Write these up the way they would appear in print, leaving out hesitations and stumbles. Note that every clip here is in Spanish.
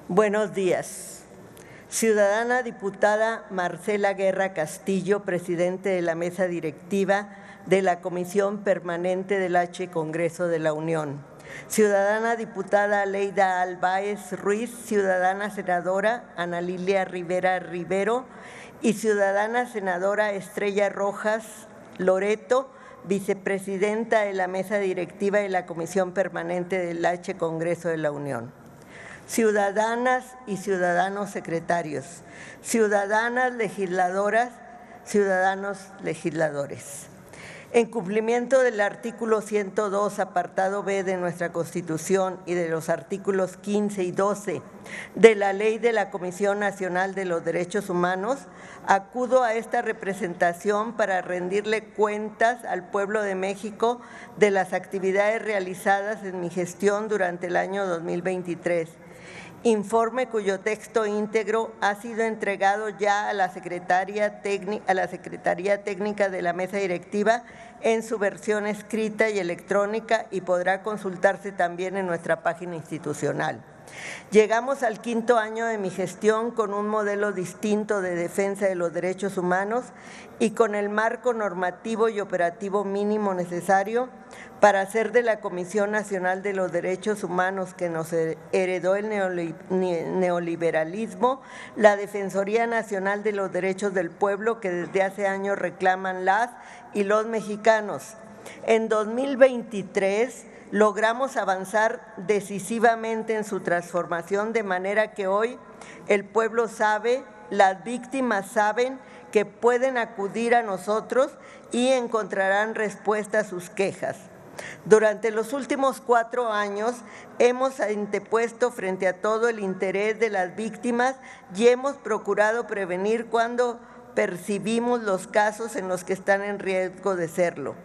Buenos días. Ciudadana diputada Marcela Guerra Castillo, presidente de la mesa directiva de la Comisión Permanente del H. Congreso de la Unión. Ciudadana diputada Leida Álvarez Ruiz, ciudadana senadora Ana Lilia Rivera Rivero y ciudadana senadora Estrella Rojas Loreto, vicepresidenta de la mesa directiva de la Comisión Permanente del H. Congreso de la Unión. Ciudadanas y ciudadanos secretarios, ciudadanas legisladoras, ciudadanos legisladores. En cumplimiento del artículo 102, apartado B de nuestra Constitución y de los artículos 15 y 12 de la Ley de la Comisión Nacional de los Derechos Humanos, acudo a esta representación para rendirle cuentas al pueblo de México de las actividades realizadas en mi gestión durante el año 2023. Informe cuyo texto íntegro ha sido entregado ya a la Secretaría Técnica de la Mesa Directiva en su versión escrita y electrónica y podrá consultarse también en nuestra página institucional. Llegamos al 5º año de mi gestión con un modelo distinto de defensa de los derechos humanos y con el marco normativo y operativo mínimo necesario para hacer de la Comisión Nacional de los Derechos Humanos que nos heredó el neoliberalismo, la Defensoría Nacional de los Derechos del Pueblo que desde hace años reclaman las y los mexicanos. En 2023 logramos avanzar decisivamente en su transformación de manera que hoy el pueblo sabe, las víctimas saben que pueden acudir a nosotros y encontrarán respuesta a sus quejas. Durante los últimos 4 años hemos antepuesto frente a todo el interés de las víctimas y hemos procurado prevenir cuando percibimos los casos en los que están en riesgo de serlo.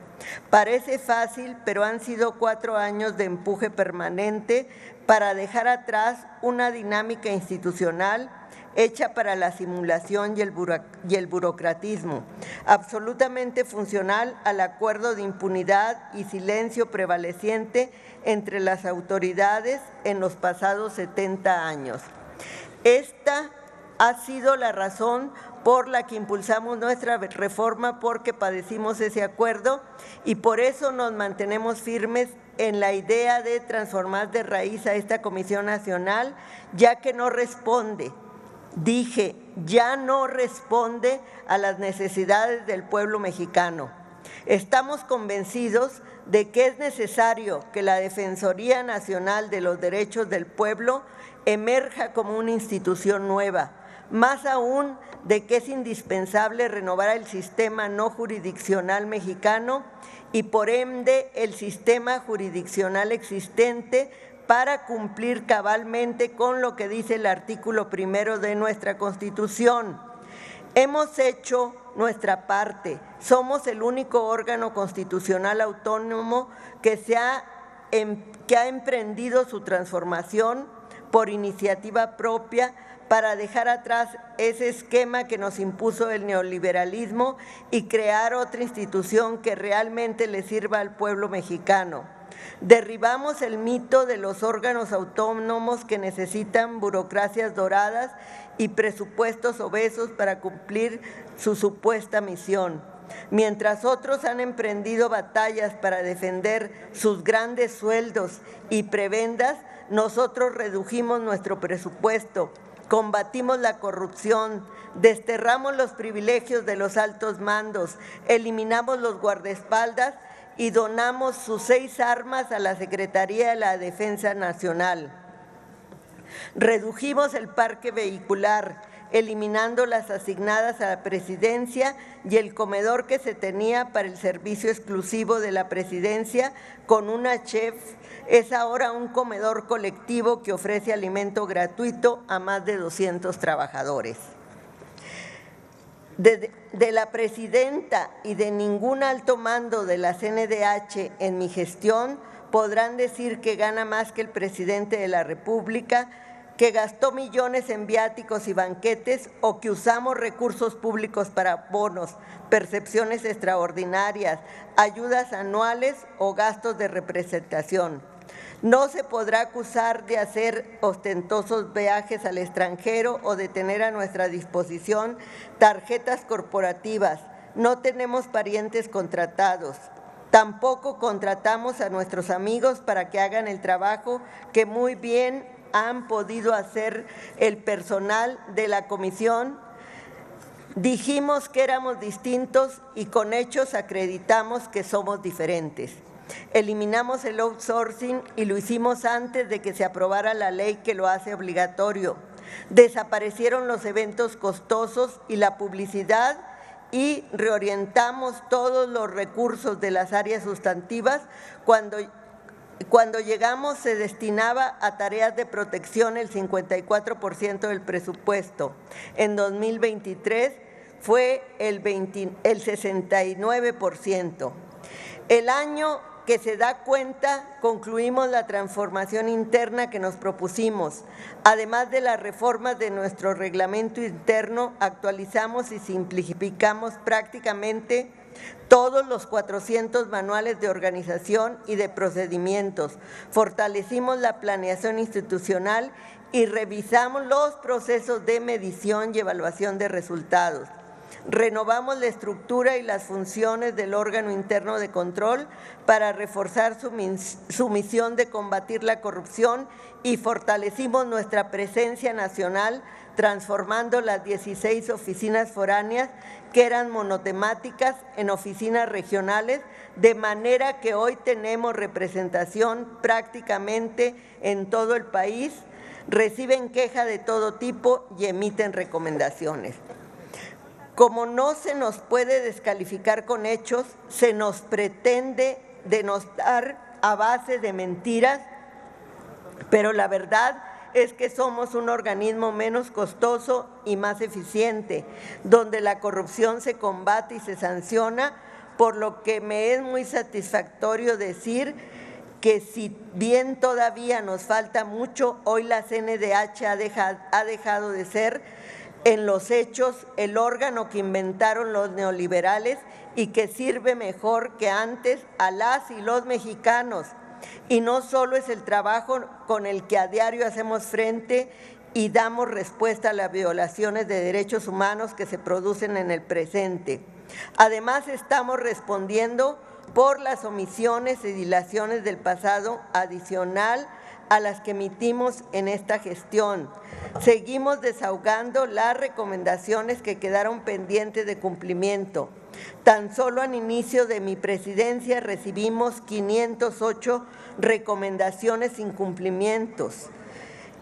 Parece fácil, pero han sido 4 años de empuje permanente para dejar atrás una dinámica institucional hecha para la simulación y el burocratismo, absolutamente funcional al acuerdo de impunidad y silencio prevaleciente entre las autoridades en los pasados 70 años. Esta ha sido la razón por la que impulsamos nuestra reforma, porque padecimos ese acuerdo y por eso nos mantenemos firmes en la idea de transformar de raíz a esta Comisión Nacional, ya que no responde, ya no responde a las necesidades del pueblo mexicano. Estamos convencidos de que es necesario que la Defensoría Nacional de los Derechos del Pueblo emerja como una institución nueva, más aún de que es indispensable renovar el sistema no jurisdiccional mexicano y por ende el sistema jurisdiccional existente para cumplir cabalmente con lo que dice el artículo 1 de nuestra Constitución. Hemos hecho nuestra parte, somos el único órgano constitucional autónomo que ha emprendido su transformación por iniciativa propia para dejar atrás ese esquema que nos impuso el neoliberalismo y crear otra institución que realmente le sirva al pueblo mexicano. Derribamos el mito de los órganos autónomos que necesitan burocracias doradas y presupuestos obesos para cumplir su supuesta misión. Mientras otros han emprendido batallas para defender sus grandes sueldos y prebendas, nosotros redujimos nuestro presupuesto, combatimos la corrupción, desterramos los privilegios de los altos mandos, eliminamos los guardaespaldas y donamos sus 6 armas a la Secretaría de la Defensa Nacional. Redujimos el parque vehicular, eliminando las asignadas a la presidencia y el comedor que se tenía para el servicio exclusivo de la presidencia con una chef. Es ahora un comedor colectivo que ofrece alimento gratuito a más de 200 trabajadores. De la presidenta y de ningún alto mando de la CNDH en mi gestión podrán decir que gana más que el presidente de la República, que gastó millones en viáticos y banquetes o que usamos recursos públicos para bonos, percepciones extraordinarias, ayudas anuales o gastos de representación. No se podrá acusar de hacer ostentosos viajes al extranjero o de tener a nuestra disposición tarjetas corporativas. No tenemos parientes contratados. Tampoco contratamos a nuestros amigos para que hagan el trabajo que muy bien han podido hacer el personal de la comisión. Dijimos que éramos distintos y con hechos acreditamos que somos diferentes. Eliminamos el outsourcing y lo hicimos antes de que se aprobara la ley que lo hace obligatorio. Desaparecieron los eventos costosos y la publicidad y reorientamos todos los recursos de las áreas sustantivas. Cuando llegamos se destinaba a tareas de protección el 54% del presupuesto. En 2023 fue el 69%. El año que se da cuenta, concluimos la transformación interna que nos propusimos. Además de las reformas de nuestro reglamento interno, actualizamos y simplificamos prácticamente todos los 400 manuales de organización y de procedimientos. Fortalecimos la planeación institucional y revisamos los procesos de medición y evaluación de resultados. Renovamos la estructura y las funciones del órgano interno de control para reforzar su misión de combatir la corrupción y fortalecimos nuestra presencia nacional transformando las 16 oficinas foráneas que eran monotemáticas en oficinas regionales, de manera que hoy tenemos representación prácticamente en todo el país, reciben queja de todo tipo y emiten recomendaciones. Como no se nos puede descalificar con hechos, se nos pretende denostar a base de mentiras, pero la verdad es que somos un organismo menos costoso y más eficiente, donde la corrupción se combate y se sanciona, por lo que me es muy satisfactorio decir que si bien todavía nos falta mucho, hoy la CNDH ha dejado de ser en los hechos el órgano que inventaron los neoliberales y que sirve mejor que antes a las y los mexicanos. Y no solo es el trabajo con el que a diario hacemos frente y damos respuesta a las violaciones de derechos humanos que se producen en el presente. Además, estamos respondiendo por las omisiones y dilaciones del pasado adicional a las que emitimos en esta gestión. Seguimos desahogando las recomendaciones que quedaron pendientes de cumplimiento. Tan solo al inicio de mi presidencia recibimos 508 recomendaciones sin cumplimientos.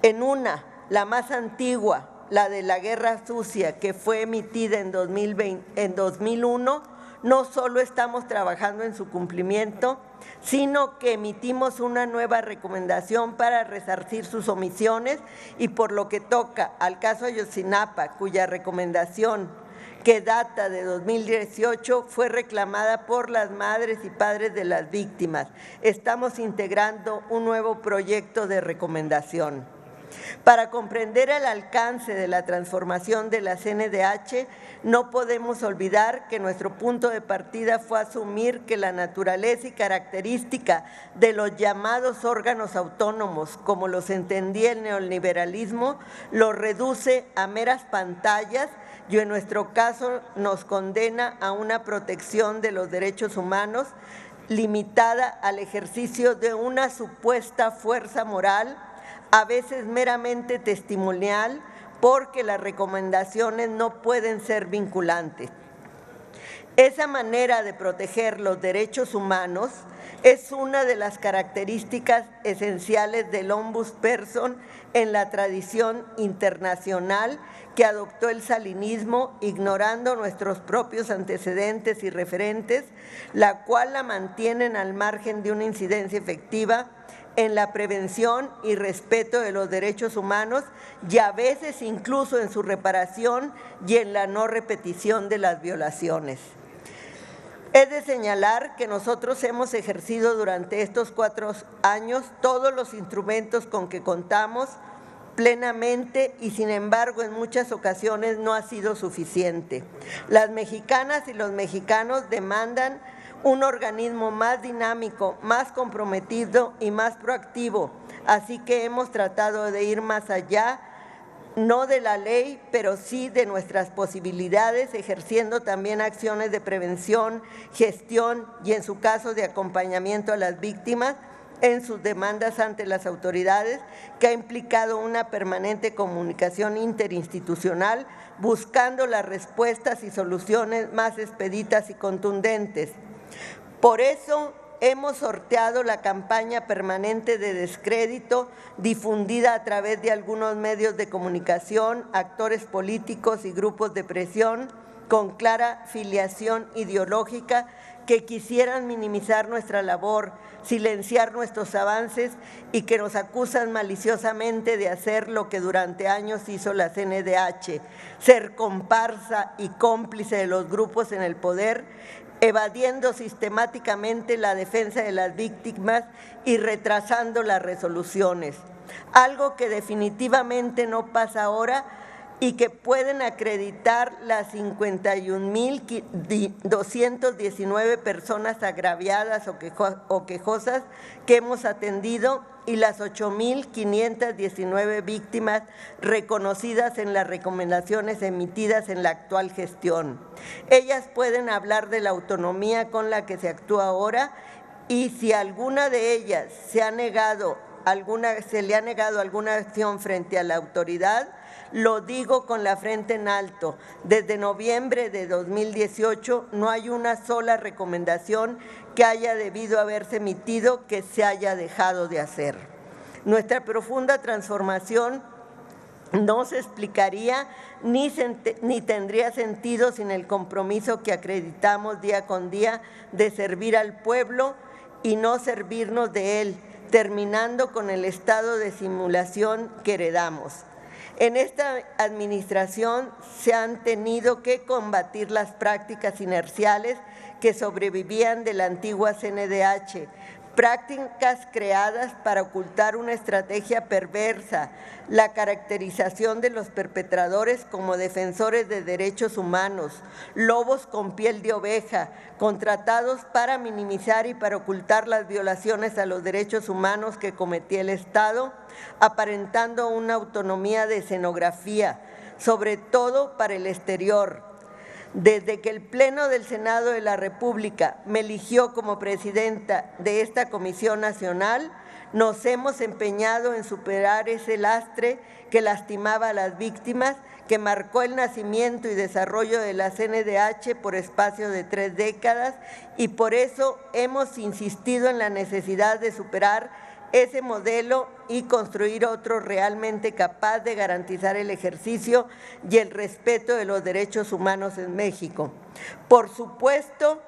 En una, la más antigua, la de la Guerra Sucia, que fue emitida en 2001, no solo estamos trabajando en su cumplimiento, sino que emitimos una nueva recomendación para resarcir sus omisiones y por lo que toca al caso Ayotzinapa, cuya recomendación que data de 2018 fue reclamada por las madres y padres de las víctimas. Estamos integrando un nuevo proyecto de recomendación. Para comprender el alcance de la transformación de la CNDH, no podemos olvidar que nuestro punto de partida fue asumir que la naturaleza y característica de los llamados órganos autónomos, como los entendía el neoliberalismo, los reduce a meras pantallas y en nuestro caso nos condena a una protección de los derechos humanos limitada al ejercicio de una supuesta fuerza moral, a veces meramente testimonial, porque las recomendaciones no pueden ser vinculantes. Esa manera de proteger los derechos humanos es una de las características esenciales del ombudsperson en la tradición internacional que adoptó el salinismo, ignorando nuestros propios antecedentes y referentes, la cual la mantienen al margen de una incidencia efectiva en la prevención y respeto de los derechos humanos y a veces incluso en su reparación y en la no repetición de las violaciones. Es de señalar que nosotros hemos ejercido durante estos 4 años todos los instrumentos con que contamos plenamente y sin embargo en muchas ocasiones no ha sido suficiente. Las mexicanas y los mexicanos demandan un organismo más dinámico, más comprometido y más proactivo. Así que hemos tratado de ir más allá, no de la ley, pero sí de nuestras posibilidades, ejerciendo también acciones de prevención, gestión y, en su caso, de acompañamiento a las víctimas en sus demandas ante las autoridades, que ha implicado una permanente comunicación interinstitucional, buscando las respuestas y soluciones más expeditas y contundentes. Por eso hemos sorteado la campaña permanente de descrédito difundida a través de algunos medios de comunicación, actores políticos y grupos de presión con clara filiación ideológica que quisieran minimizar nuestra labor, silenciar nuestros avances y que nos acusan maliciosamente de hacer lo que durante años hizo la CNDH, ser comparsa y cómplice de los grupos en el poder, evadiendo sistemáticamente la defensa de las víctimas y retrasando las resoluciones. Algo que definitivamente no pasa ahora y que pueden acreditar las 51.219 personas agraviadas o quejosas que hemos atendido y las 8.519 víctimas reconocidas en las recomendaciones emitidas en la actual gestión. Ellas pueden hablar de la autonomía con la que se actúa ahora, y si alguna de ellas se le ha negado alguna acción frente a la autoridad, lo digo con la frente en alto. Desde noviembre de 2018 no hay una sola recomendación que haya debido haberse emitido que se haya dejado de hacer. Nuestra profunda transformación no se explicaría ni tendría sentido sin el compromiso que acreditamos día con día de servir al pueblo y no servirnos de él, terminando con el estado de simulación que heredamos. En esta administración se han tenido que combatir las prácticas inerciales que sobrevivían de la antigua CNDH, prácticas creadas para ocultar una estrategia perversa, la caracterización de los perpetradores como defensores de derechos humanos, lobos con piel de oveja, contratados para minimizar y para ocultar las violaciones a los derechos humanos que cometía el Estado, aparentando una autonomía de escenografía, sobre todo para el exterior. Desde que el Pleno del Senado de la República me eligió como presidenta de esta Comisión Nacional, nos hemos empeñado en superar ese lastre que lastimaba a las víctimas, que marcó el nacimiento y desarrollo de la CNDH por espacio de 3 décadas, y por eso hemos insistido en la necesidad de superar ese modelo y construir otro realmente capaz de garantizar el ejercicio y el respeto de los derechos humanos en México. Por supuesto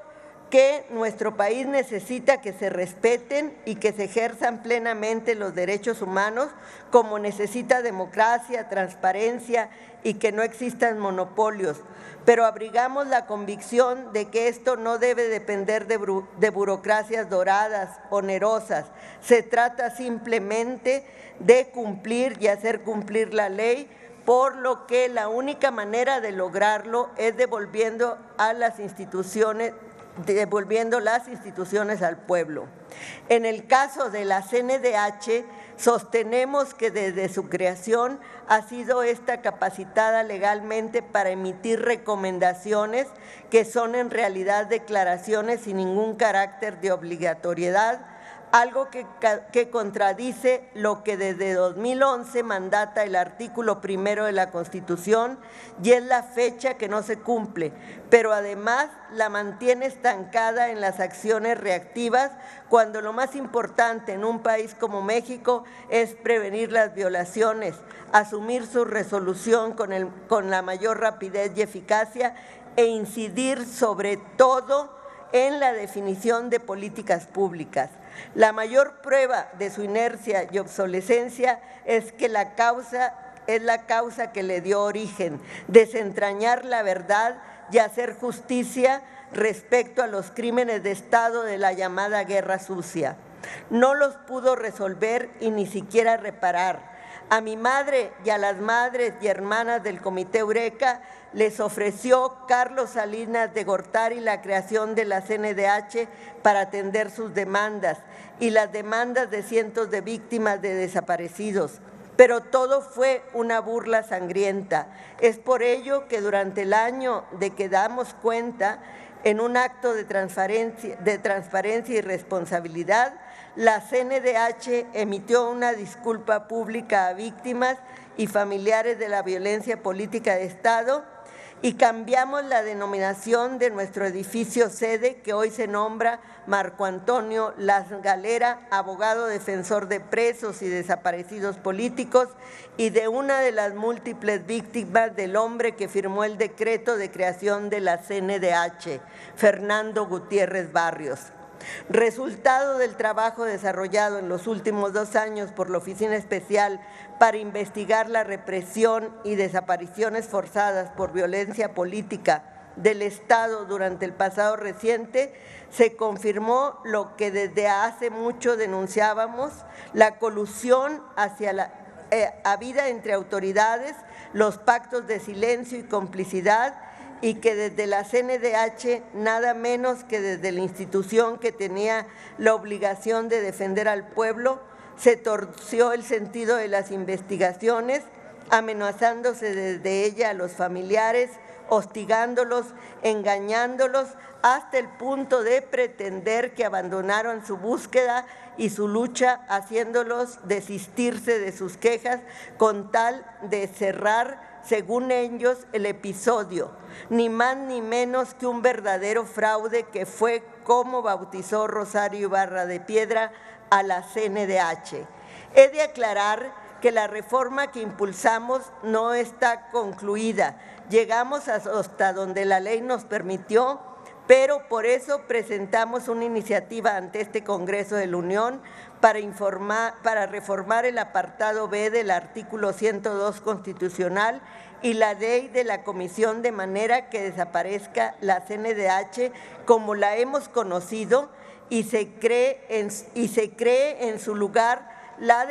que nuestro país necesita que se respeten y que se ejerzan plenamente los derechos humanos, como necesita democracia, transparencia y que no existan monopolios, pero abrigamos la convicción de que esto no debe depender de burocracias doradas, onerosas. Se trata simplemente de cumplir y hacer cumplir la ley, por lo que la única manera de lograrlo es devolviendo las instituciones al pueblo. En el caso de la CNDH, sostenemos que desde su creación ha sido esta capacitada legalmente para emitir recomendaciones que son en realidad declaraciones sin ningún carácter de obligatoriedad, algo que contradice lo que desde 2011 mandata el artículo 1 de la Constitución, y es la fecha que no se cumple, pero además la mantiene estancada en las acciones reactivas, cuando lo más importante en un país como México es prevenir las violaciones, asumir su resolución con la mayor rapidez y eficacia e incidir sobre todo en la definición de políticas públicas. La mayor prueba de su inercia y obsolescencia es que la causa que le dio origen, desentrañar la verdad y hacer justicia respecto a los crímenes de Estado de la llamada Guerra Sucia. No los pudo resolver y ni siquiera reparar. A mi madre y a las madres y hermanas del Comité Eureka les ofreció Carlos Salinas de Gortari la creación de la CNDH para atender sus demandas y las demandas de cientos de víctimas de desaparecidos. Pero todo fue una burla sangrienta. Es por ello que durante el año de que damos cuenta, en un acto de transparencia y responsabilidad, la CNDH emitió una disculpa pública a víctimas y familiares de la violencia política de Estado y cambiamos la denominación de nuestro edificio sede, que hoy se nombra Marco Antonio Las Galera, abogado defensor de presos y desaparecidos políticos y de una de las múltiples víctimas del hombre que firmó el decreto de creación de la CNDH, Fernando Gutiérrez Barrios. Resultado del trabajo desarrollado en los últimos 2 años por la Oficina Especial para investigar la represión y desapariciones forzadas por violencia política del Estado durante el pasado reciente, se confirmó lo que desde hace mucho denunciábamos: la colusión hacia la habida entre autoridades, los pactos de silencio y complicidad, y que desde la CNDH, nada menos que desde la institución que tenía la obligación de defender al pueblo, se torció el sentido de las investigaciones, amenazándose desde ella a los familiares, hostigándolos, engañándolos, hasta el punto de pretender que abandonaron su búsqueda y su lucha, haciéndolos desistirse de sus quejas con tal de cerrar, según ellos, el episodio, ni más ni menos que un verdadero fraude, que fue como bautizó Rosario Ibarra de Piedra a la CNDH. He de aclarar que la reforma que impulsamos no está concluida. Llegamos hasta donde la ley nos permitió, pero por eso presentamos una iniciativa ante este Congreso de la Unión para reformar el apartado B del artículo 102 constitucional y la ley de la Comisión, de manera que desaparezca la CNDH como la hemos conocido y se cree en su lugar la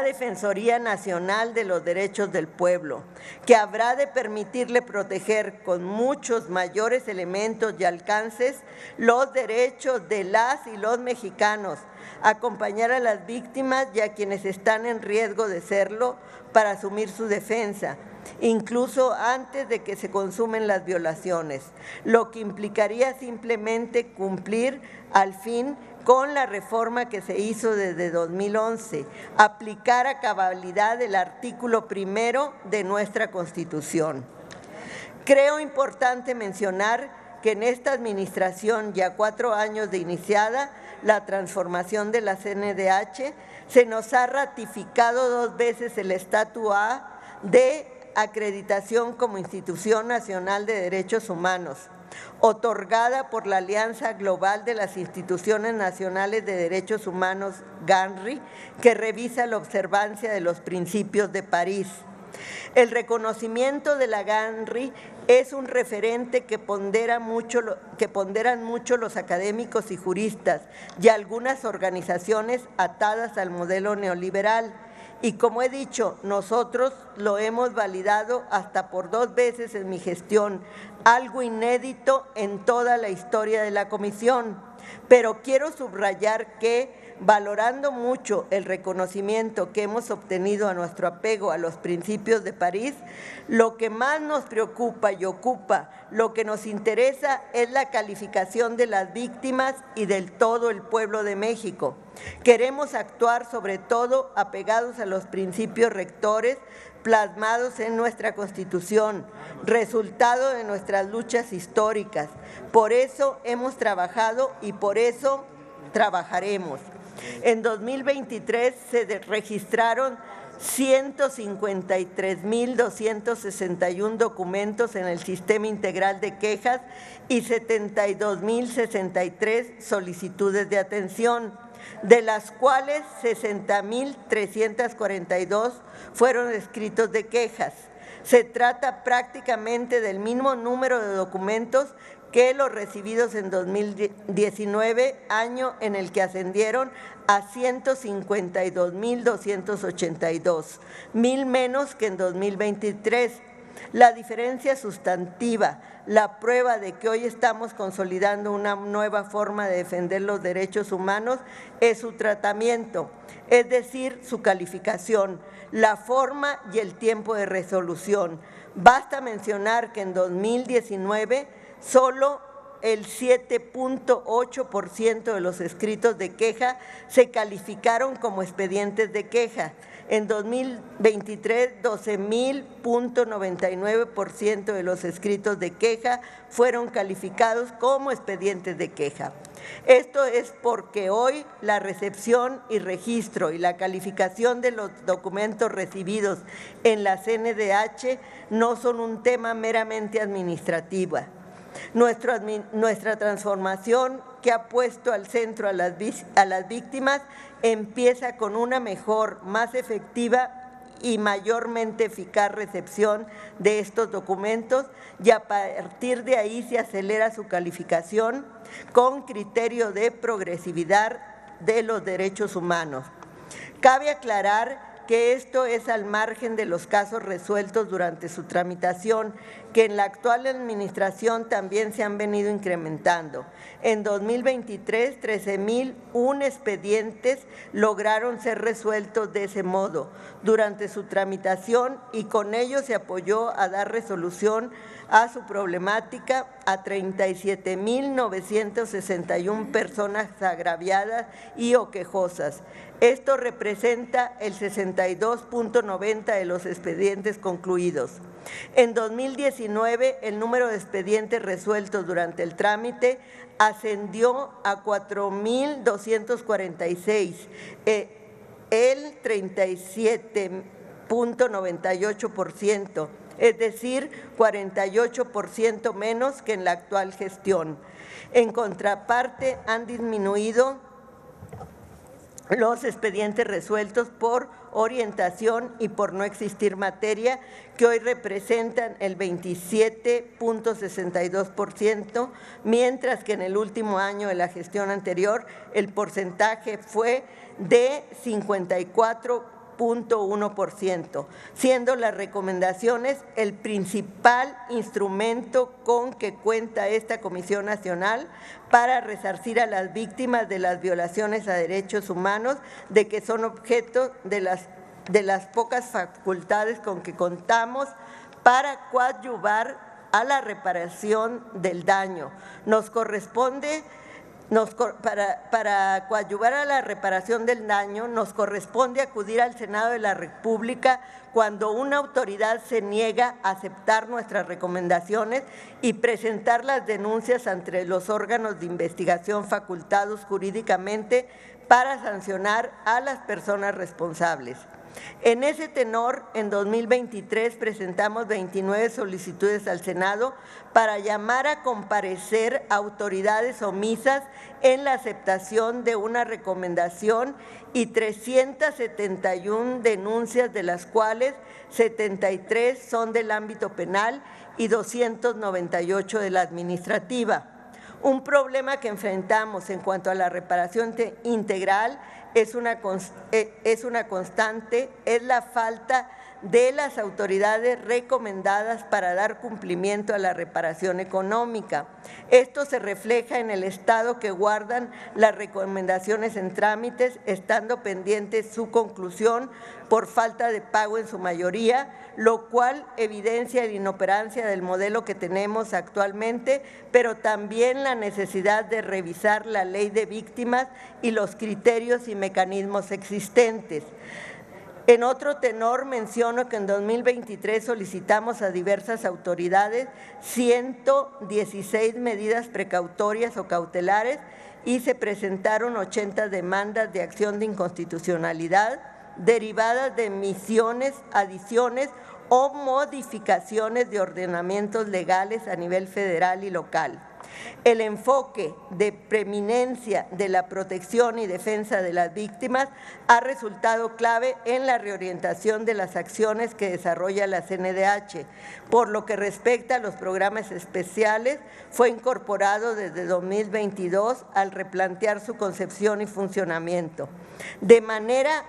Defensoría Nacional de los Derechos del Pueblo, que habrá de permitirle proteger con muchos mayores elementos y alcances los derechos de las y los mexicanos, acompañar a las víctimas y a quienes están en riesgo de serlo para asumir su defensa, incluso antes de que se consumen las violaciones, lo que implicaría simplemente cumplir al fin con la reforma que se hizo desde 2011, aplicar a cabalidad el artículo 1 de nuestra Constitución. Creo importante mencionar que en esta administración, ya 4 años de iniciada la transformación de la CNDH, se nos ha ratificado 2 veces el estatus A de acreditación como Institución Nacional de Derechos Humanos, otorgada por la Alianza Global de las Instituciones Nacionales de Derechos Humanos, GANRI, que revisa la observancia de los principios de París. El reconocimiento de la GANRI es un referente que ponderan mucho los académicos y juristas y algunas organizaciones atadas al modelo neoliberal. Y como he dicho, nosotros lo hemos validado hasta por 2 veces en mi gestión, algo inédito en toda la historia de la comisión. Pero quiero subrayar que, valorando mucho el reconocimiento que hemos obtenido a nuestro apego a los principios de París, lo que más nos preocupa y ocupa, lo que nos interesa, es la calificación de las víctimas y del todo el pueblo de México. Queremos actuar sobre todo apegados a los principios rectores plasmados en nuestra Constitución, resultado de nuestras luchas históricas. Por eso hemos trabajado y por eso trabajaremos. En 2023 se registraron 153.261 documentos en el Sistema Integral de Quejas y 72.063 solicitudes de atención, de las cuales 60.342 fueron escritos de quejas. Se trata prácticamente del mismo número de documentos que los recibidos en 2019, año en el que ascendieron a 152.282, 1,000 menos que en 2023. La diferencia sustantiva, la prueba de que hoy estamos consolidando una nueva forma de defender los derechos humanos es su tratamiento, es decir, su calificación, la forma y el tiempo de resolución. Basta mencionar que en 2019 solo el 7.8% de los escritos de queja se calificaron como expedientes de queja. En 2023, 12,000.99% de los escritos de queja fueron calificados como expedientes de queja. Esto es porque hoy la recepción y registro y la calificación de los documentos recibidos en la CNDH no son un tema meramente administrativo. Nuestra transformación, que ha puesto al centro a las víctimas, empieza con una mejor, más efectiva y mayormente eficaz recepción de estos documentos, y a partir de ahí se acelera su calificación con criterio de progresividad de los derechos humanos. Cabe aclarar que esto es al margen de los casos resueltos durante su tramitación, que en la actual administración también se han venido incrementando. En 2023, 13,001 expedientes lograron ser resueltos de ese modo durante su tramitación, y con ello se apoyó a dar resolución a su problemática a 37,961 personas agraviadas y o quejosas. Esto representa el 62.90% de los expedientes concluidos. En 2019, el número de expedientes resueltos durante el trámite ascendió a 4,246, el 37.98%, es decir, 48% menos que en la actual gestión. En contraparte, han disminuido los expedientes resueltos por orientación y por no existir materia, que hoy representan el 27.62%, mientras que en el último año de la gestión anterior el porcentaje fue de 54.1%, siendo las recomendaciones el principal instrumento con que cuenta esta Comisión Nacional para resarcir a las víctimas de las violaciones a derechos humanos de que son objeto de las pocas facultades con que contamos para coadyuvar a la reparación del daño. Nos corresponde para coadyuvar a la reparación del daño, nos corresponde acudir al Senado de la República cuando una autoridad se niega a aceptar nuestras recomendaciones y presentar las denuncias ante los órganos de investigación facultados jurídicamente para sancionar a las personas responsables. En ese tenor, en 2023 presentamos 29 solicitudes al Senado para llamar a comparecer autoridades omisas en la aceptación de una recomendación y 371 denuncias, de las cuales 73 son del ámbito penal y 298 de la administrativa. Un problema que enfrentamos en cuanto a la reparación integral es una constante, es la falta de las autoridades recomendadas para dar cumplimiento a la reparación económica. Esto se refleja en el estado que guardan las recomendaciones en trámites, estando pendiente su conclusión por falta de pago en su mayoría, lo cual evidencia la inoperancia del modelo que tenemos actualmente, pero también la necesidad de revisar la ley de víctimas y los criterios y mecanismos existentes. En otro tenor, menciono que en 2023 solicitamos a diversas autoridades 116 medidas precautorias o cautelares y se presentaron 80 demandas de acción de inconstitucionalidad derivadas de omisiones, adiciones o modificaciones de ordenamientos legales a nivel federal y local. El enfoque de preeminencia de la protección y defensa de las víctimas ha resultado clave en la reorientación de las acciones que desarrolla la CNDH. Por lo que respecta a los programas especiales, fue incorporado desde 2022 al replantear su concepción y funcionamiento. De manera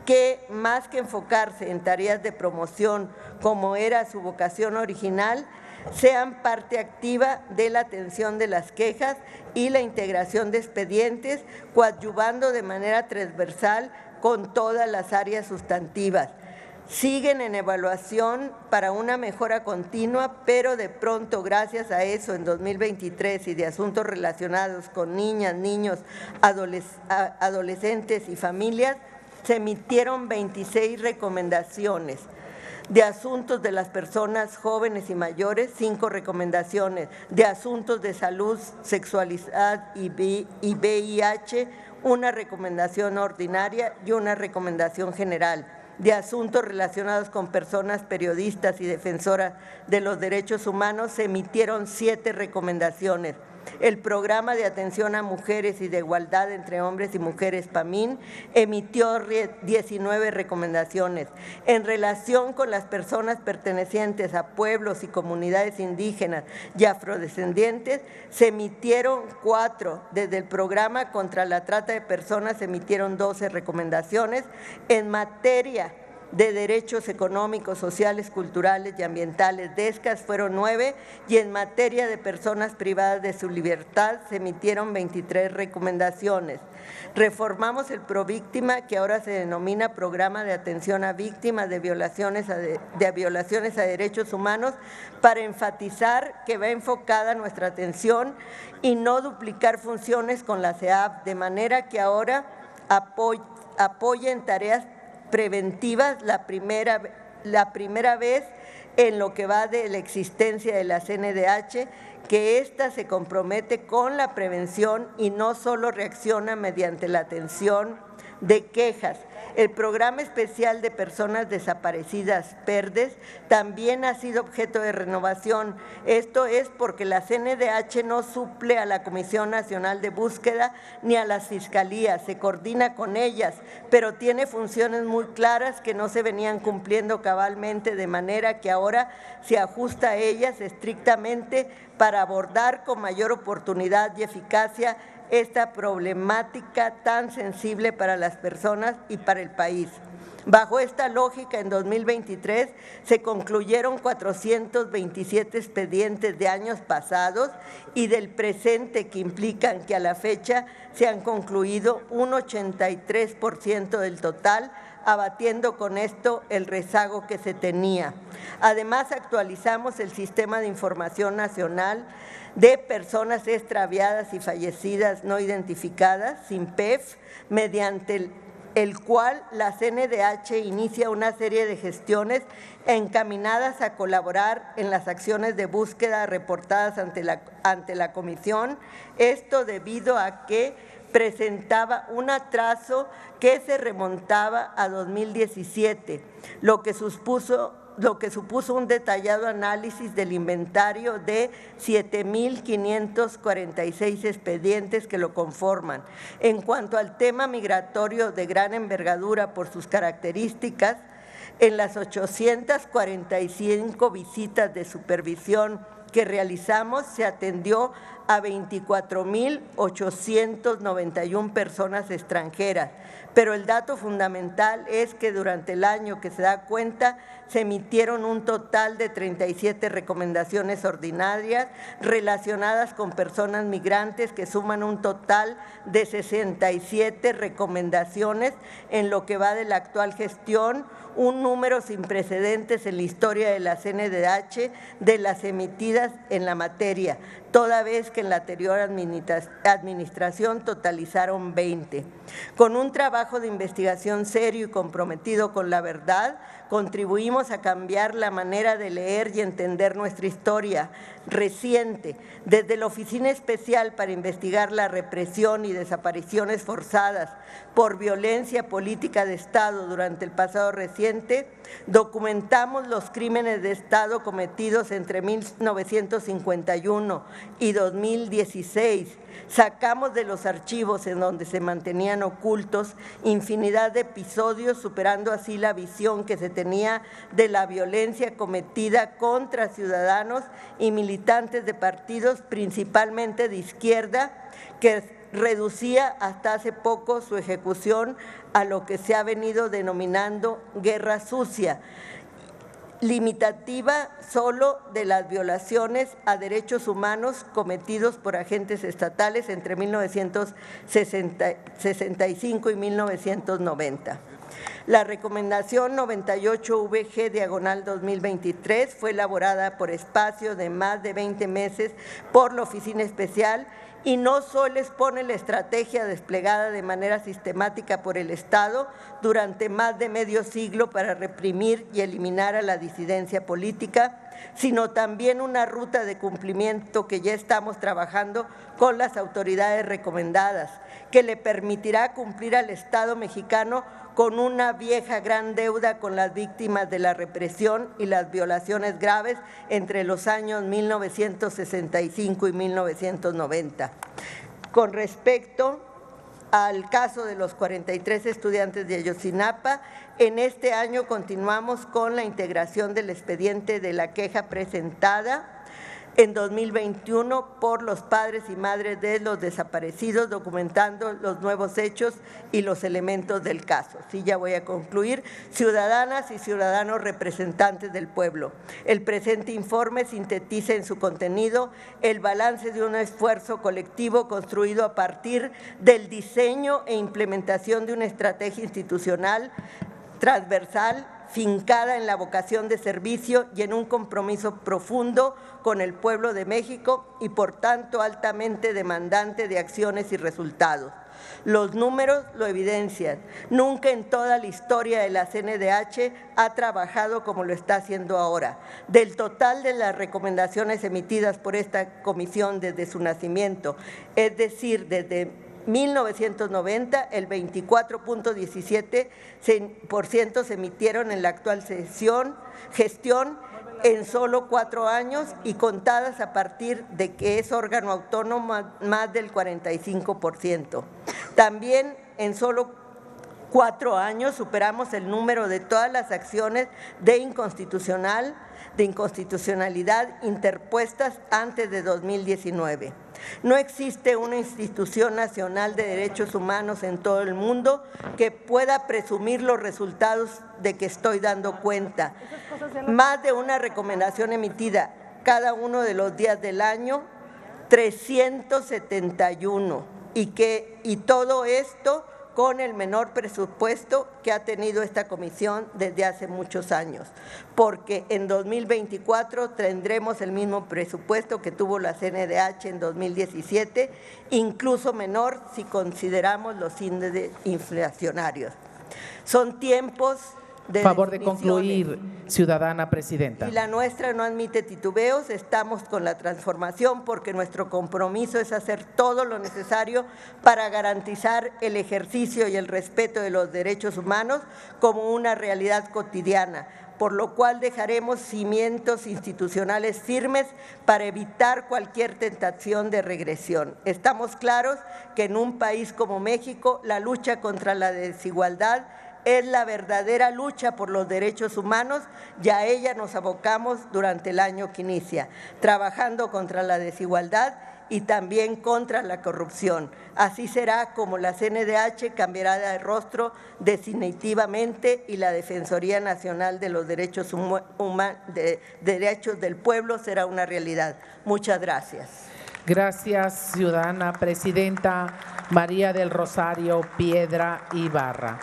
que, más que enfocarse en tareas de promoción, como era su vocación original, sean parte activa de la atención de las quejas y la integración de expedientes, coadyuvando de manera transversal con todas las áreas sustantivas. Siguen en evaluación para una mejora continua, pero de pronto, gracias a eso, en 2023 y de asuntos relacionados con niñas, niños, adolescentes y familias, se emitieron 26 recomendaciones. De asuntos de las personas jóvenes y mayores, 5 recomendaciones. De asuntos de salud, sexualidad y VIH, una recomendación ordinaria y una recomendación general. De asuntos relacionados con personas periodistas y defensoras de los derechos humanos, se emitieron 7 recomendaciones. El Programa de Atención a Mujeres y de Igualdad entre Hombres y Mujeres, PAMIN, emitió 19 recomendaciones. En relación con las personas pertenecientes a pueblos y comunidades indígenas y afrodescendientes, se emitieron 4. Desde el Programa contra la Trata de Personas se emitieron 12 recomendaciones. En materia de derechos económicos, sociales, culturales y ambientales, DESCAS, fueron 9, y en materia de personas privadas de su libertad se emitieron 23 recomendaciones. Reformamos el ProVíctima, que ahora se denomina Programa de Atención a Víctimas de Violaciones a Derechos Humanos, para enfatizar que va enfocada nuestra atención y no duplicar funciones con la CEAP, de manera que ahora apoya en tareas preventivas la primera vez en lo que va de la existencia de la CNDH, que ésta se compromete con la prevención y no solo reacciona mediante la atención de quejas. El Programa Especial de Personas Desaparecidas, PERDES, también ha sido objeto de renovación. Esto es porque la CNDH no suple a la Comisión Nacional de Búsqueda ni a las fiscalías, se coordina con ellas, pero tiene funciones muy claras que no se venían cumpliendo cabalmente, de manera que ahora se ajusta a ellas estrictamente para abordar con mayor oportunidad y eficacia esta problemática tan sensible para las personas y para el país. Bajo esta lógica, en 2023 se concluyeron 427 expedientes de años pasados y del presente, que implican que a la fecha se han concluido un 83% del total, abatiendo con esto el rezago que se tenía. Además, actualizamos el Sistema de Información Nacional de Personas Extraviadas y Fallecidas No Identificadas, SINPEF, mediante el cual la CNDH inicia una serie de gestiones encaminadas a colaborar en las acciones de búsqueda reportadas ante la Comisión, esto debido a que presentaba un atraso que se remontaba a 2017, lo que supuso un detallado análisis del inventario de 7,546 expedientes que lo conforman. En cuanto al tema migratorio de gran envergadura por sus características, en las 845 visitas de supervisión que realizamos, se atendió a 24,891 personas extranjeras, pero el dato fundamental es que durante el año que se da cuenta se emitieron un total de 37 recomendaciones ordinarias relacionadas con personas migrantes, que suman un total de 67 recomendaciones en lo que va de la actual gestión, un número sin precedentes en la historia de la CNDH de las emitidas en la materia, toda vez que en la anterior administración totalizaron 20. Con un trabajo de investigación serio y comprometido con la verdad, contribuimos contribuimos a cambiar la manera de leer y entender nuestra historia reciente, desde la Oficina Especial para investigar la represión y desapariciones forzadas por violencia política de Estado durante el pasado reciente, documentamos los crímenes de Estado cometidos entre 1951 y 2016, sacamos de los archivos en donde se mantenían ocultos infinidad de episodios, superando así la visión que se tenía de la violencia cometida contra ciudadanos y militantes de partidos principalmente de izquierda, que reducía hasta hace poco su ejecución a lo que se ha venido denominando guerra sucia, limitativa solo de las violaciones a derechos humanos cometidos por agentes estatales entre 1965 y 1990. La recomendación 98VG/2023 fue elaborada por espacio de más de 20 meses por la Oficina Especial y no solo expone la estrategia desplegada de manera sistemática por el Estado durante más de medio siglo para reprimir y eliminar a la disidencia política, sino también una ruta de cumplimiento que ya estamos trabajando con las autoridades recomendadas, que le permitirá cumplir al Estado mexicano con una vieja gran deuda con las víctimas de la represión y las violaciones graves entre los años 1965 y 1990. Con respecto al caso de los 43 estudiantes de Ayotzinapa, en este año continuamos con la integración del expediente de la queja presentada en 2021 por los padres y madres de los desaparecidos, documentando los nuevos hechos y los elementos del caso. Sí, ya voy a concluir. Ciudadanas y ciudadanos representantes del pueblo, el presente informe sintetiza en su contenido el balance de un esfuerzo colectivo construido a partir del diseño e implementación de una estrategia institucional transversal, fincada en la vocación de servicio y en un compromiso profundo con el pueblo de México y, por tanto, altamente demandante de acciones y resultados. Los números lo evidencian. Nunca en toda la historia de la CNDH ha trabajado como lo está haciendo ahora. Del total de las recomendaciones emitidas por esta comisión desde su nacimiento, es decir, desde 1990, el 24.17% se emitieron en la actual gestión en solo 4 años y contadas a partir de que es órgano autónomo más del 45%. También en solo 4 años superamos el número de todas las acciones de inconstitucionalidad interpuestas antes de 2019. No existe una institución nacional de derechos humanos en todo el mundo que pueda presumir los resultados de que estoy dando cuenta. Más de una recomendación emitida cada uno de los días del año, 371, y todo esto con el menor presupuesto que ha tenido esta comisión desde hace muchos años, porque en 2024 tendremos el mismo presupuesto que tuvo la CNDH en 2017, incluso menor si consideramos los índices inflacionarios. Son tiempos de favor de concluir, ciudadana presidenta. Y la nuestra no admite titubeos, estamos con la transformación porque nuestro compromiso es hacer todo lo necesario para garantizar el ejercicio y el respeto de los derechos humanos como una realidad cotidiana, por lo cual dejaremos cimientos institucionales firmes para evitar cualquier tentación de regresión. Estamos claros que en un país como México la lucha contra la desigualdad es la verdadera lucha por los derechos humanos y a ella nos abocamos durante el año que inicia, trabajando contra la desigualdad y también contra la corrupción. Así será como la CNDH cambiará de rostro definitivamente y la Defensoría Nacional de los Derechos del Pueblo será una realidad. Muchas gracias. Gracias, ciudadana presidenta María del Rosario Piedra Ibarra.